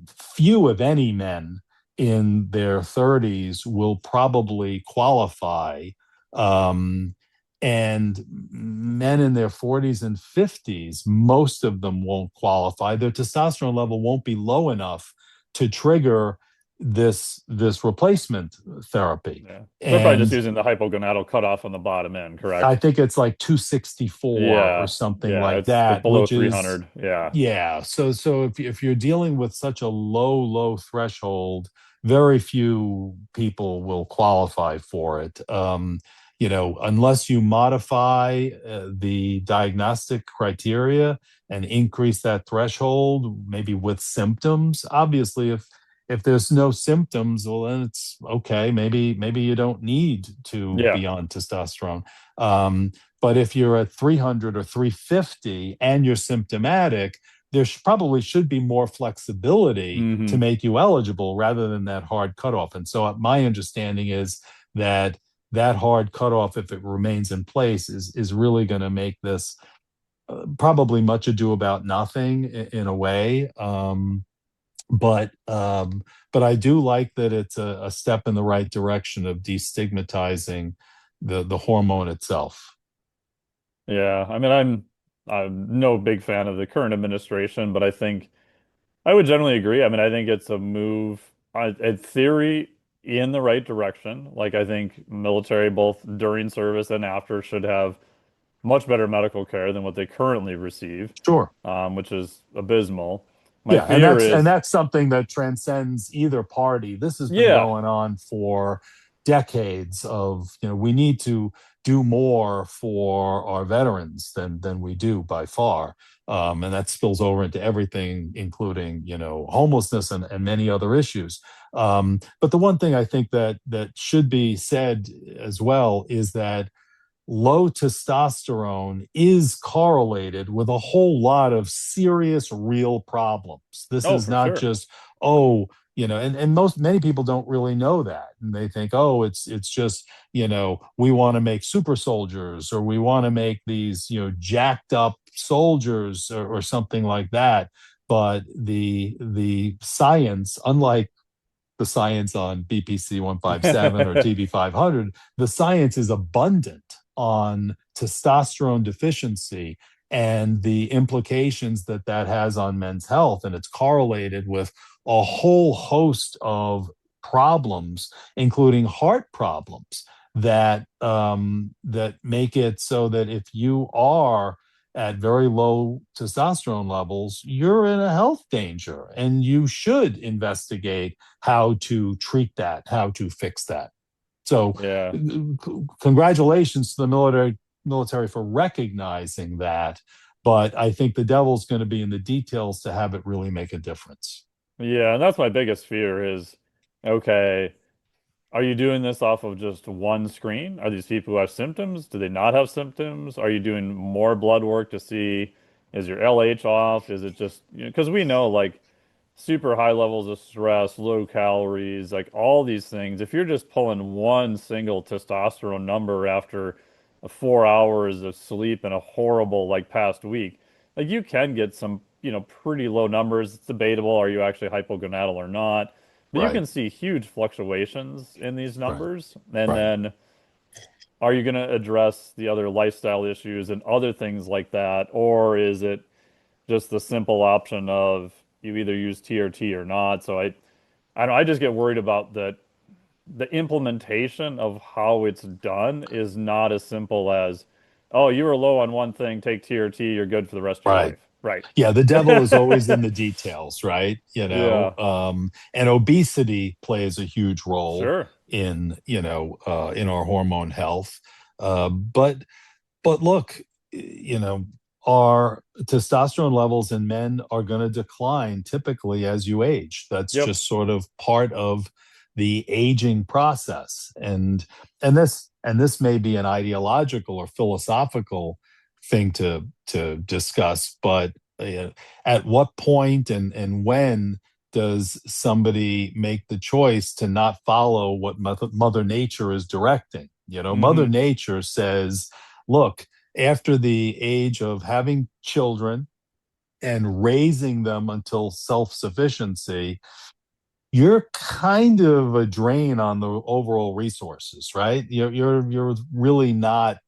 few, if any, men in their 30s will probably qualify. Um, and men in their 40s and 50s, most of them won't qualify. Their testosterone level won't be low enough to trigger this replacement therapy. Yeah. They're probably just And using the hypogonadal cutoff on the bottom end, I correct? think it's like 264 or Yeah. something Yeah. like It's like that, below which is 300. Yeah. yeah. So if you're dealing with such a low threshold, very few people will qualify for it. Unless you modify the diagnostic criteria and increase that threshold, maybe with symptoms. Obviously, if there's no symptoms, well, then it's okay. Maybe you don't need to Yeah. be on testosterone. Um, but if you're at 300 or 350 and you're symptomatic, there probably should be more flexibility to Hmm. make you eligible rather than that hard cutoff. And so my understanding is that that hard cutoff, if it remains in place, is really going to make this probably much ado about nothing in a way. But but I do like that it's a step in the right direction of destigmatizing the hormone itself. Yeah. I mean, I'm no big fan of the current administration, but I think I would generally agree. I mean, I think it's a move, in theory, in the right direction. Like, I think military, both during service and after, should have much better medical care than what they currently receive, Sure. which is abysmal. My Yeah, and fear that's is, something that transcends either party. This has been yeah, going on for decades of, we need to do more for our veterans than we do by far. And that spills over into everything, including, homelessness and many other issues. But the one thing I think that should be said as well is that low testosterone is correlated with a whole lot of serious real problems. This oh, is for not sure. just, oh, and many people don't really know that. And they think, oh, it's just, we want to make super soldiers or we want to make these, jacked up soldiers or something like that. But the science, unlike the science on BPC-157 or TB-500, the science is abundant on testosterone deficiency and the implications that has on men's health. And it's correlated with a whole host of problems, including heart problems that make it so that if you are at very low testosterone levels, you're in a health danger and you should investigate how to treat that, how to fix that. So, Yeah. congratulations to the military for recognizing that. But I think the devil's going to be in the details to have it really make a difference. Yeah, and that's my biggest fear is, okay, are you doing this off of just one screen? Are these people who have symptoms? Do they not have symptoms? Are you doing more blood work to see is your LH off? Is it just, because we know like super high levels of stress, low calories, like all these things. If you're just pulling one single testosterone number after 4 hours of sleep and a horrible like past week, like you can get some, pretty low numbers. It's debatable. Are you actually hypogonadal or not? But you Right, can see huge fluctuations in these right, numbers. And right, then are you going to address the other lifestyle issues and other things like that? Or is it just the simple option of you either use TRT or not? So I don't, I just get worried about that the implementation of how it's done is not as simple as, oh, you were low on one thing, take TRT, you're good for the rest of your right. life. Right. Yeah, the devil is always in the details, right? Yeah, And obesity plays a huge role sure. in our hormone health. But look, our testosterone levels in men are going to decline typically as you age. That's Yep. just sort of part of the aging process. And this may be an ideological or philosophical thing to discuss, but at what point and when does somebody make the choice to not follow what Mother Nature is directing? Mother Hmm. Nature says, look, after the age of having children and raising them until self sufficiency, you're kind of a drain on the overall resources, right? You're really not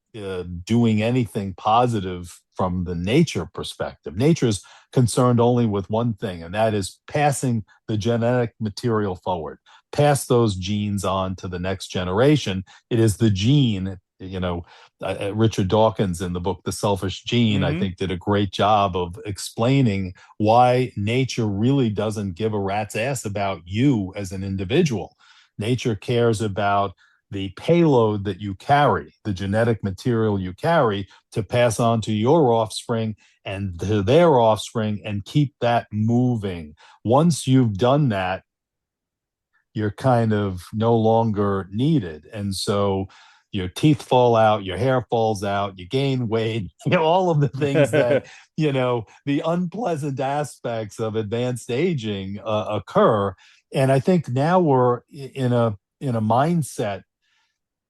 doing anything positive from the nature perspective. Nature's concerned only with one thing, and that is passing the genetic material forward, pass those genes on to the next generation. It is the gene. Richard Dawkins in the book The Selfish Gene, I Hmm. think, did a great job of explaining why nature really doesn't give a rat's ass about you as an individual. Nature cares about the payload that you carry, the genetic material you carry to pass on to your offspring and to their offspring and keep that moving. Once you've done that, you're kind of no longer needed. And so your teeth fall out, your hair falls out, you gain weight, all of the things that, the unpleasant aspects of advanced aging occur. And I think now we're in a mindset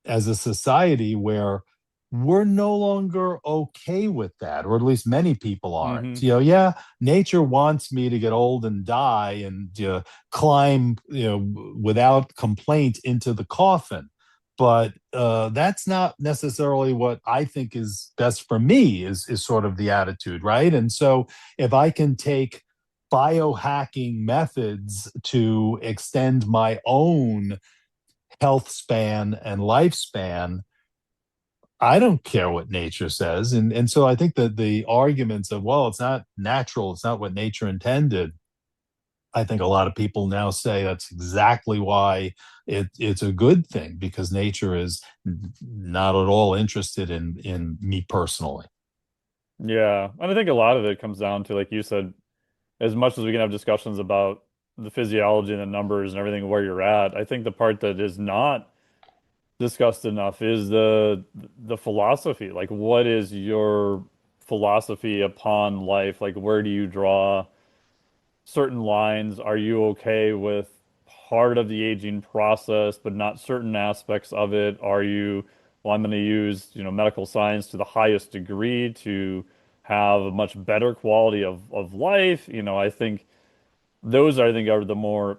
as a society where we're no longer okay with that, or at least many people aren't. Hmm. Yeah, nature wants me to get old and die and climb, without complaint into the coffin. But that's not necessarily what I think is best for me, is sort of the attitude, right? And so if I can take biohacking methods to extend my own health span and lifespan, I don't care what nature says. And so I think that the arguments of, well, it's not natural, it's not what nature intended. I think a lot of people now say that's exactly why it's a good thing, because nature is not at all interested in me personally. Yeah. And I think a lot of it comes down to, like you said, as much as we can have discussions about the physiology and the numbers and everything where you're at, I think the part that is not discussed enough is the philosophy. Like, what is your philosophy upon life? Like, where do you draw certain lines? Are you okay with part of the aging process, but not certain aspects of it? Are you, well, I'm going to use, medical science to the highest degree to have a much better quality of life? I think those, I think, are the more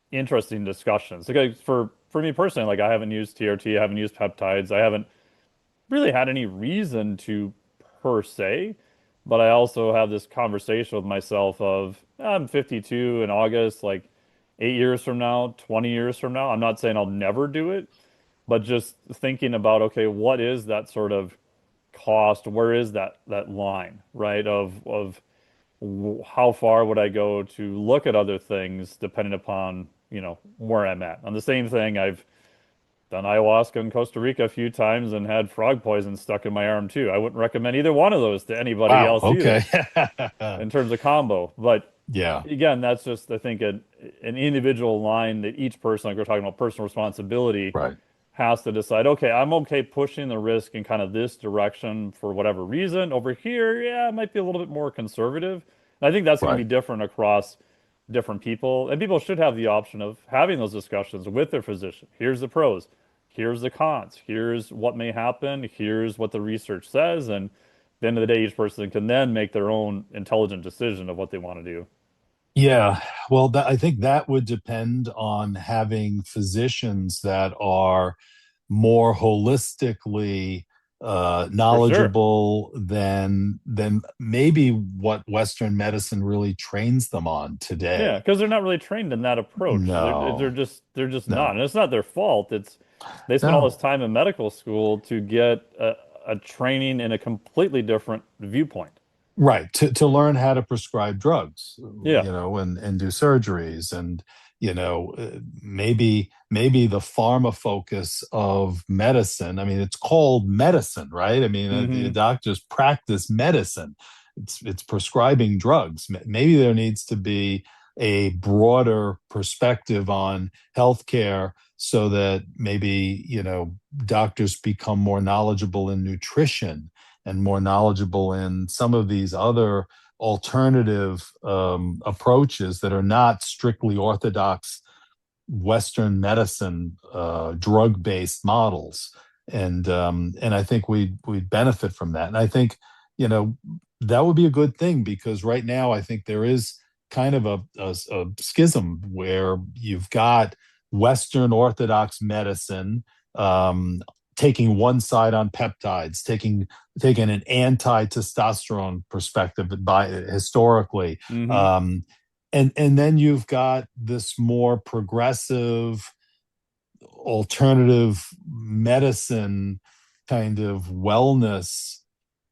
interesting discussions. Like, for me personally, like, I haven't used TRT, I haven't used peptides, I haven't really had any reason to, per se, but I also have this conversation with myself of, I'm 52 in August, like 8 years from now, 20 years from now. I'm not saying I'll never do it, but just thinking about, okay, what is that sort of cost? Where is that line, right? Of how far would I go to look at other things depending upon, where I'm at. On the same thing, I've done ayahuasca in Costa Rica a few times and had frog poison stuck in my arm too. I wouldn't recommend either one of those to anybody Wow. else Okay. either in terms of combo. But Yeah. again, that's just, I think, an individual line that each person, like we're talking about personal responsibility, Right. has to decide, okay, I'm okay pushing the risk in kind of this direction for whatever reason. Over here, yeah, it might be a little bit more conservative. And I think that's going to Right. be different across different people. And people should have the option of having those discussions with their physician. Here's the pros, here's the cons, here's what may happen, here's what the research says. And at the end of the day, each person can then make their own intelligent decision of what they want to do. Yeah, well, I think that would depend on having physicians that are more holistically For sure. knowledgeable than maybe what Western medicine really trains them on Yeah, today. because they're not really trained in that approach. They're No, just not, and no, it's not their fault. It's they spent all this no. time in medical school to get a training in a completely different viewpoint. Right, to learn how to prescribe drugs, Yeah. and do surgeries, and maybe the pharma focus of medicine. I mean, it's called medicine, right? I mean, the Hmm. doctors practice medicine. It's prescribing drugs. Maybe there needs to be a broader perspective on healthcare so that maybe, doctors become more knowledgeable in nutrition and more knowledgeable in some of these other alternative approaches that are not strictly orthodox Western medicine, drug-based models, and I think we'd benefit from that. And I think, you know that would be a good thing, because right now I think there is kind of a schism where you've got Western Orthodox medicine, taking one side on peptides, taking an anti-testosterone perspective by historically. Hmm. And then you've got this more progressive alternative medicine kind of wellness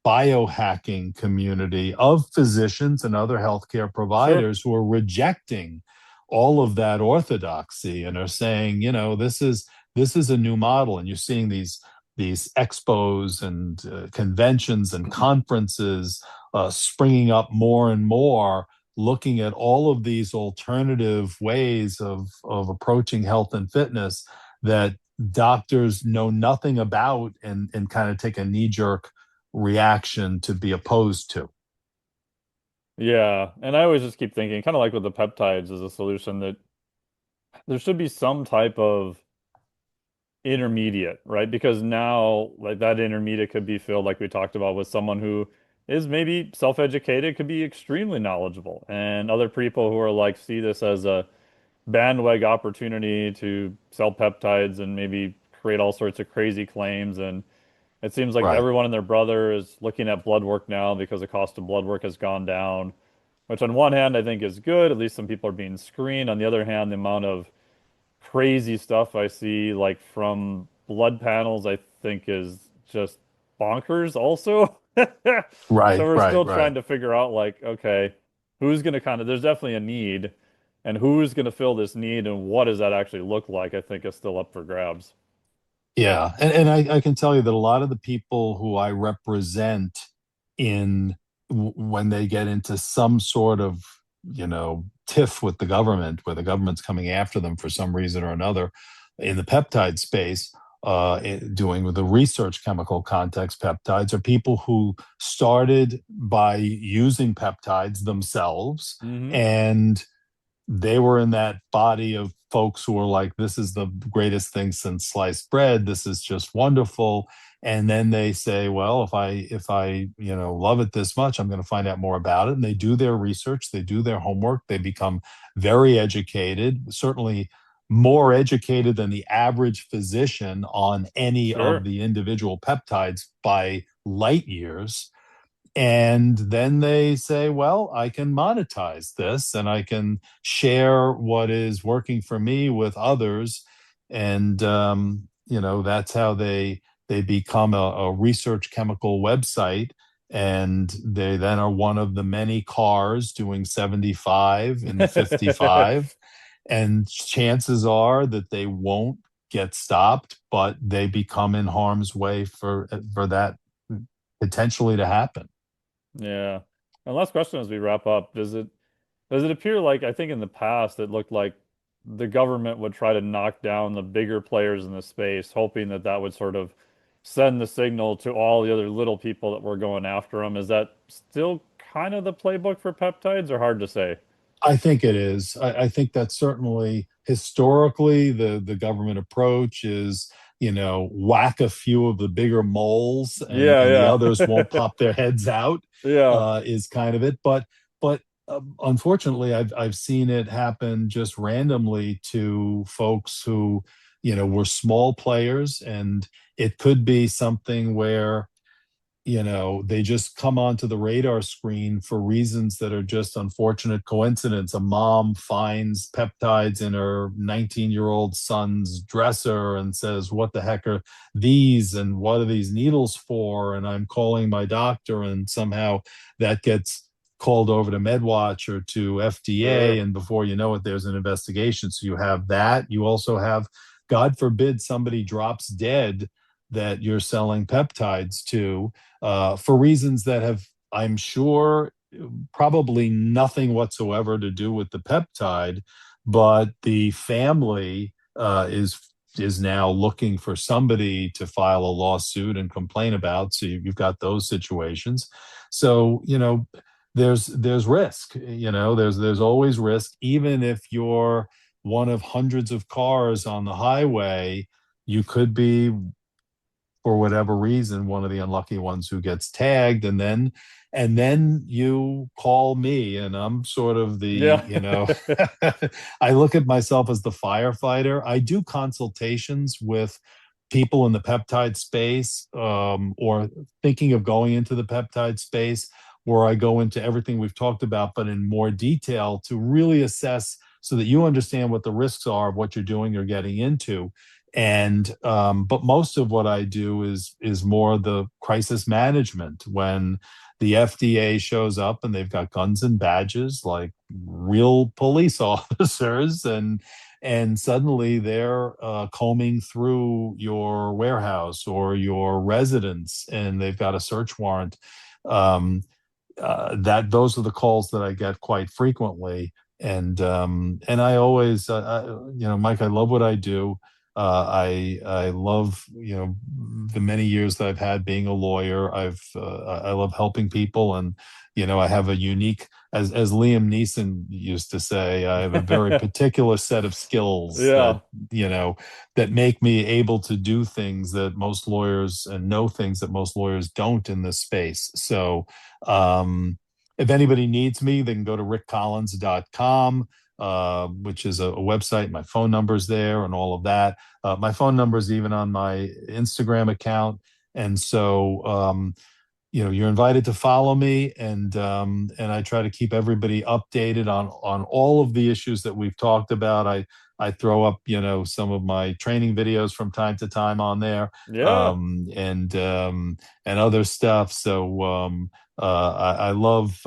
biohacking community of physicians and other healthcare Sure. providers who are rejecting all of that orthodoxy and are saying, this is a new model. And you're seeing these expos and conventions and conferences springing up more and more, looking at all of these alternative ways of approaching health and fitness that doctors know nothing about, and kind of take a knee-jerk reaction to be opposed to. Yeah. And I always just keep thinking, kind of like with the peptides as a solution, that there should be some type of intermediate, right? Because now, like that intermediate could be filled, like we talked about, with someone who is maybe self-educated, could be extremely knowledgeable, and other people who are like see this as a bandwidth opportunity to sell peptides and maybe create all sorts of crazy claims. And it seems like Right. everyone and their brother is looking at blood work now because the cost of blood work has gone down, which on one hand I think is good. At least some people are being screened. On the other hand, the amount of crazy stuff I see, like from blood panels, I think is just bonkers also. So Right, we're right, still right. trying to figure out, like, okay, who's going to kind of, there's definitely a need, and who's going to fill this need, and what does that actually look like, I think is still up for grabs. Yeah, and I can tell you that a lot of the people who I represent in when they get into some sort of, tiff with the government, where the government's coming after them for some reason or another, in the peptide space, doing with the research chemical context peptides, are people who started by using peptides themselves, Hmm. and they were in that body of folks who were like, this is the greatest thing since sliced bread, this is just wonderful. And then they say, well, if I love it this much, I'm going to find out more about it. And they do their research, they do their homework, they become very educated, certainly more educated than the average physician on any of Sure. the individual peptides by light years. And then they say, well, I can monetize this and I can share what is working for me with others. And, that's how they become a research chemical website. And they then are one of the many cars doing 75 in the 55. And chances are that they won't get stopped, but they become in harm's way for that potentially to happen. Yeah. And last question as we wrap up, does it appear like, I think in the past it looked like the government would try to knock down the bigger players in the space, hoping that that would sort of send the signal to all the other little people that were going after them. Is that still kind of the playbook for peptides, or hard to say? I think it is. I think that certainly historically the government approach is, whack a few of the bigger moles, and the Yeah, others won't yeah. pop their heads out, Yeah, is kind of it. But unfortunately, I've seen it happen just randomly to folks who, were small players, and it could be something where, they just come onto the radar screen for reasons that are just unfortunate coincidence. A mom finds peptides in her 19-year-old son's dresser and says, what the heck are these, and what are these needles for? And I'm calling my doctor, and somehow that gets called over to MedWatch or to FDA, sure. and before you know it, there's an investigation. So you have that. You also have, God forbid, somebody drops dead that you're selling peptides to, for reasons that have, I'm sure, probably nothing whatsoever to do with the peptide, but the family is now looking for somebody to file a lawsuit and complain about. So you've got those situations. So, there's risk. There's always risk, even if you're one of hundreds of cars on the highway. You could be, for whatever reason, one of the unlucky ones who gets tagged, and then you call me, and I'm sort of the, Yeah. I look at myself as the firefighter. I do consultations with people in the peptide space, or thinking of going into the peptide space, where I go into everything we've talked about, but in more detail, to really assess so that you understand what the risks are of what you're doing or getting into. And but most of what I do is more the crisis management. When the FDA shows up and they've got guns and badges like real police officers, and suddenly they're combing through your warehouse or your residence, and they've got a search warrant. Um, that Those are the calls that I get quite frequently, and I always, Mike, I love what I do. I love, the many years that I've had being a lawyer. I love helping people, and I have a unique, as Liam Neeson used to say, I have a very particular set of skills that Yeah. you know that make me able to do things that most lawyers, and know things that most lawyers don't in this space. So, if anybody needs me, they can go to rickcollins.com, which is a website. My phone number's there and all of that. My phone number is even on my Instagram account. And so, you're invited to follow me, and I try to keep everybody updated on all of the issues that we've talked about. I throw up, some of my training videos from time to time on there, Yeah. um, and um, and other stuff. So, I love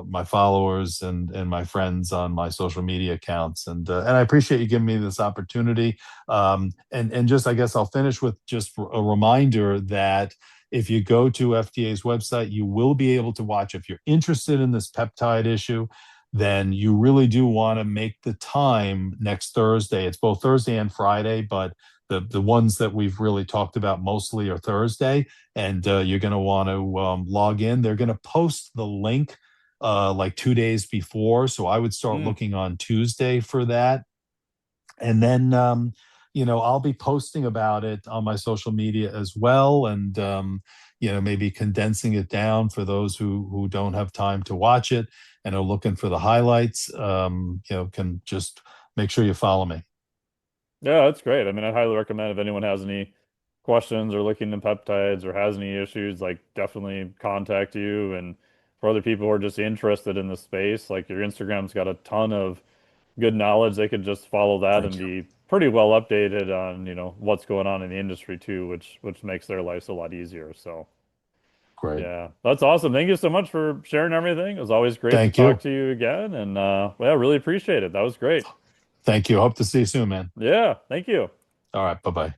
my followers and my friends on my social media accounts, and I appreciate you giving me this opportunity. And just, I guess I'll finish with just a reminder that if you go to FDA's website, you will be able to watch. If you're interested in this peptide issue, then you really do want to make the time next Thursday. It's both Thursday and Friday, but the ones that we've really talked about mostly are Thursday. And you're going to want to log in. They're going to post the link like 2 days before. So I would start Mm. looking on Tuesday for that. And then, I'll be posting about it on my social media as well, and maybe condensing it down for those who don't have time to watch it and are looking for the highlights. Can just make sure you follow me. Yeah, that's great. I mean, I'd highly recommend if anyone has any questions or looking into peptides or has any issues, like definitely contact you. And for other people who are just interested in the space, like your Instagram's got a ton of good knowledge. They could just follow that Thank and you. be pretty well updated on, what's going on in the industry too, which makes their lives a lot easier. So Great. yeah, that's awesome. Thank you so much for sharing everything. It was always great to Thank talk you. to you again. And well, really appreciate it. That was great. Thank you. Hope to see you soon, man. Yeah, thank you. All right. Bye bye.